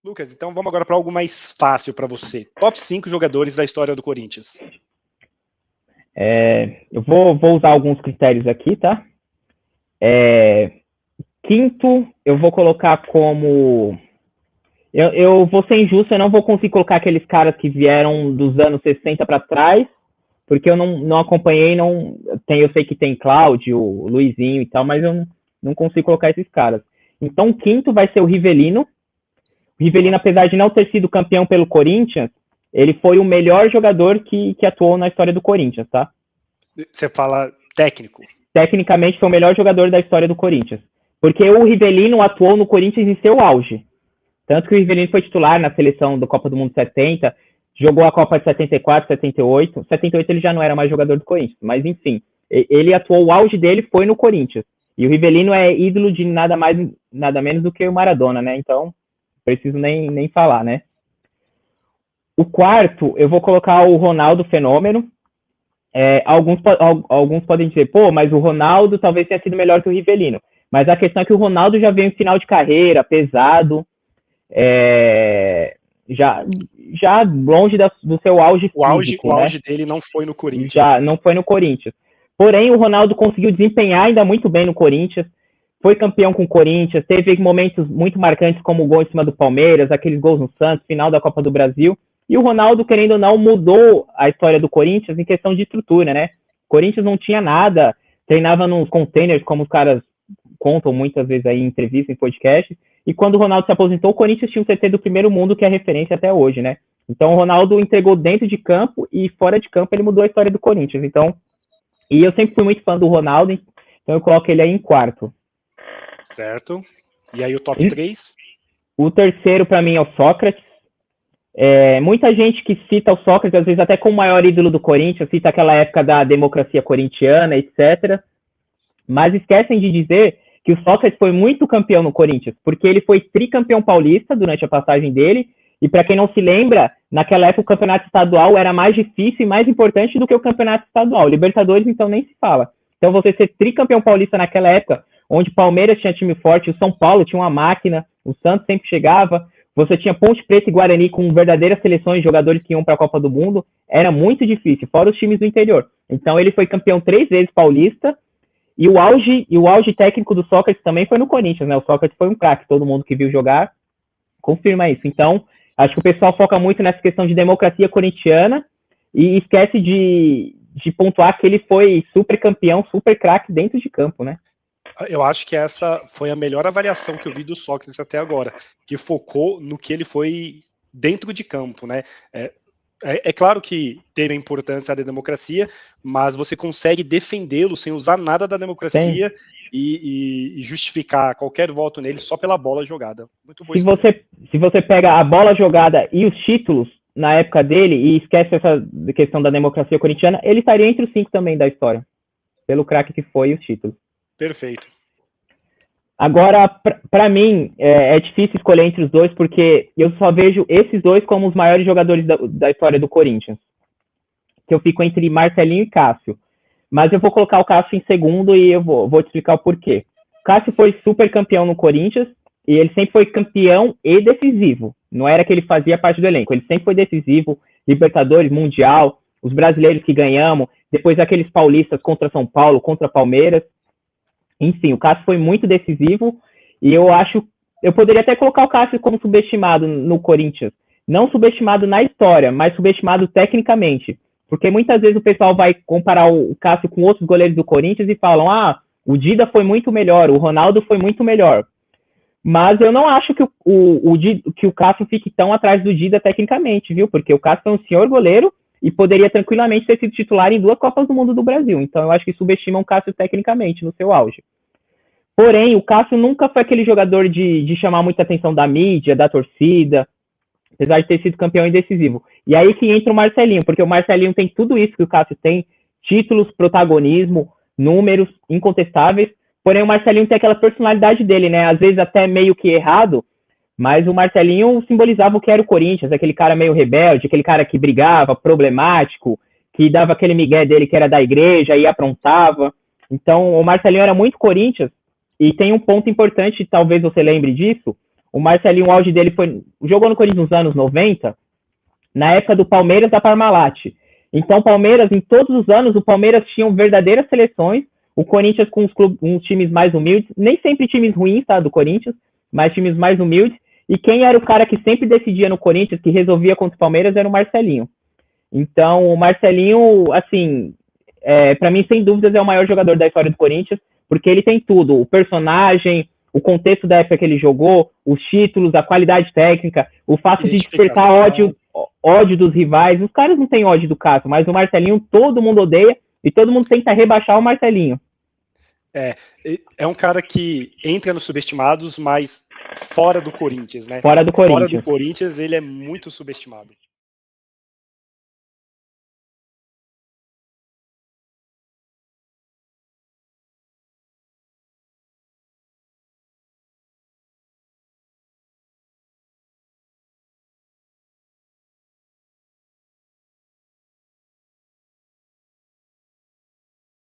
Lucas, então vamos agora para algo mais fácil para você. Top 5 jogadores da história do Corinthians. Eu vou usar alguns critérios aqui, tá? Quinto, eu vou colocar como... Eu vou ser injusto, eu não vou conseguir colocar aqueles caras que vieram dos anos 60 para trás, porque eu não acompanhei, eu sei que tem Cláudio, Luizinho e tal, mas eu não consigo colocar esses caras. Então, o quinto vai ser o Rivelino. O Rivelino, apesar de não ter sido campeão pelo Corinthians, ele foi o melhor jogador que atuou na história do Corinthians, tá? Você fala técnico? Tecnicamente, foi o melhor jogador da história do Corinthians. Porque o Rivelino atuou no Corinthians em seu auge. Tanto que o Rivelino foi titular na seleção da Copa do Mundo 70, jogou a Copa de 74, 78. 78 ele já não era mais jogador do Corinthians, mas enfim, ele atuou, o auge dele foi no Corinthians. E o Rivelino é ídolo de nada mais, nada menos do que o Maradona, né? Então, preciso nem falar, né? O quarto, eu vou colocar o Ronaldo Fenômeno. Alguns podem dizer, pô, mas o Ronaldo talvez tenha sido melhor que o Rivelino. Mas a questão é que o Ronaldo já veio em final de carreira, pesado, já longe do seu auge físico. O auge dele não foi no Corinthians. Já não foi no Corinthians. Porém, o Ronaldo conseguiu desempenhar ainda muito bem no Corinthians, foi campeão com o Corinthians, teve momentos muito marcantes como o gol em cima do Palmeiras, aqueles gols no Santos, final da Copa do Brasil. E o Ronaldo, querendo ou não, mudou a história do Corinthians em questão de estrutura, né? O Corinthians não tinha nada, treinava nos containers, como os caras contam muitas vezes aí em entrevistas, em podcasts. E quando o Ronaldo se aposentou, o Corinthians tinha um CT do primeiro mundo, que é referência até hoje, né? Então o Ronaldo entregou dentro de campo e fora de campo ele mudou a história do Corinthians. Então, e eu sempre fui muito fã do Ronaldo, então eu coloco ele aí em quarto. Certo. E aí o top 3? O terceiro, para mim, é o Sócrates. Muita gente que cita o Sócrates, às vezes até como o maior ídolo do Corinthians, cita aquela época da democracia corintiana, etc. Mas esquecem de dizer que o Sócrates foi muito campeão no Corinthians, porque ele foi tricampeão paulista durante a passagem dele, e para quem não se lembra, naquela época o campeonato estadual era mais difícil e mais importante do que o campeonato estadual. Libertadores, então, nem se fala. Então, você ser tricampeão paulista naquela época, onde o Palmeiras tinha time forte, o São Paulo tinha uma máquina, o Santos sempre chegava, você tinha Ponte Preta e Guarani com verdadeiras seleções de jogadores que iam para a Copa do Mundo, era muito difícil, fora os times do interior. Então, ele foi campeão 3 vezes paulista, e o auge técnico do Sócrates também foi no Corinthians, né? O Sócrates foi um craque, todo mundo que viu jogar confirma isso. Então, acho que o pessoal foca muito nessa questão de democracia corintiana e esquece de pontuar que ele foi super campeão, super craque dentro de campo, né? Eu acho que essa foi a melhor avaliação que eu vi do Sócrates até agora, que focou no que ele foi dentro de campo, né? É claro que teve a importância da democracia, mas você consegue defendê-lo sem usar nada da democracia e justificar qualquer voto nele só pela bola jogada. Muito bom. Se você pega a bola jogada e os títulos na época dele e esquece essa questão da democracia corintiana, ele estaria entre os 5 também da história, pelo craque que foi e os títulos. Perfeito. Agora, para mim, é difícil escolher entre os dois, porque eu só vejo esses dois como os maiores jogadores da história do Corinthians. Que eu fico entre Marcelinho e Cássio. Mas eu vou colocar o Cássio em segundo e eu vou te explicar o porquê. O Cássio foi super campeão no Corinthians e ele sempre foi campeão e decisivo. Não era que ele fazia parte do elenco, ele sempre foi decisivo. Libertadores, Mundial, os brasileiros que ganhamos, depois aqueles paulistas contra São Paulo, contra Palmeiras. Enfim, o Cássio foi muito decisivo e eu poderia até colocar o Cássio como subestimado no Corinthians. Não subestimado na história, mas subestimado tecnicamente. Porque muitas vezes o pessoal vai comparar o Cássio com outros goleiros do Corinthians e falam, o Dida foi muito melhor, o Ronaldo foi muito melhor. Mas eu não acho que o Cássio fique tão atrás do Dida tecnicamente, viu? Porque o Cássio é um senhor goleiro e poderia tranquilamente ter sido titular em 2 Copas do Mundo do Brasil. Então eu acho que subestimam o Cássio tecnicamente no seu auge. Porém, o Cássio nunca foi aquele jogador de chamar muita atenção da mídia, da torcida, apesar de ter sido campeão e decisivo. E aí que entra o Marcelinho, porque o Marcelinho tem tudo isso que o Cássio tem, títulos, protagonismo, números incontestáveis, porém o Marcelinho tem aquela personalidade dele, né? Às vezes até meio que errado, mas o Marcelinho simbolizava o que era o Corinthians, aquele cara meio rebelde, aquele cara que brigava, problemático, que dava aquele migué dele que era da igreja e aprontava. Então, o Marcelinho era muito Corinthians, e tem um ponto importante, talvez você lembre disso, O Marcelinho, o auge dele jogou no Corinthians nos anos 90, na época do Palmeiras da Parmalat. Então, o Palmeiras, em todos os anos, o Palmeiras tinha verdadeiras seleções, o Corinthians com uns times mais humildes, nem sempre times ruins, tá, do Corinthians, mas times mais humildes, e quem era o cara que sempre decidia no Corinthians, que resolvia contra o Palmeiras, era o Marcelinho. Então, o Marcelinho, assim, para mim, sem dúvidas, é o maior jogador da história do Corinthians, porque ele tem tudo, o personagem, o contexto da época que ele jogou, os títulos, a qualidade técnica, o fato de despertar ódio dos rivais. Os caras não têm ódio do Cássio, mas o Marcelinho todo mundo odeia e todo mundo tenta rebaixar o Marcelinho. É um cara que entra nos subestimados, mas fora do Corinthians, né? Fora do Corinthians. Fora do Corinthians, ele é muito subestimado.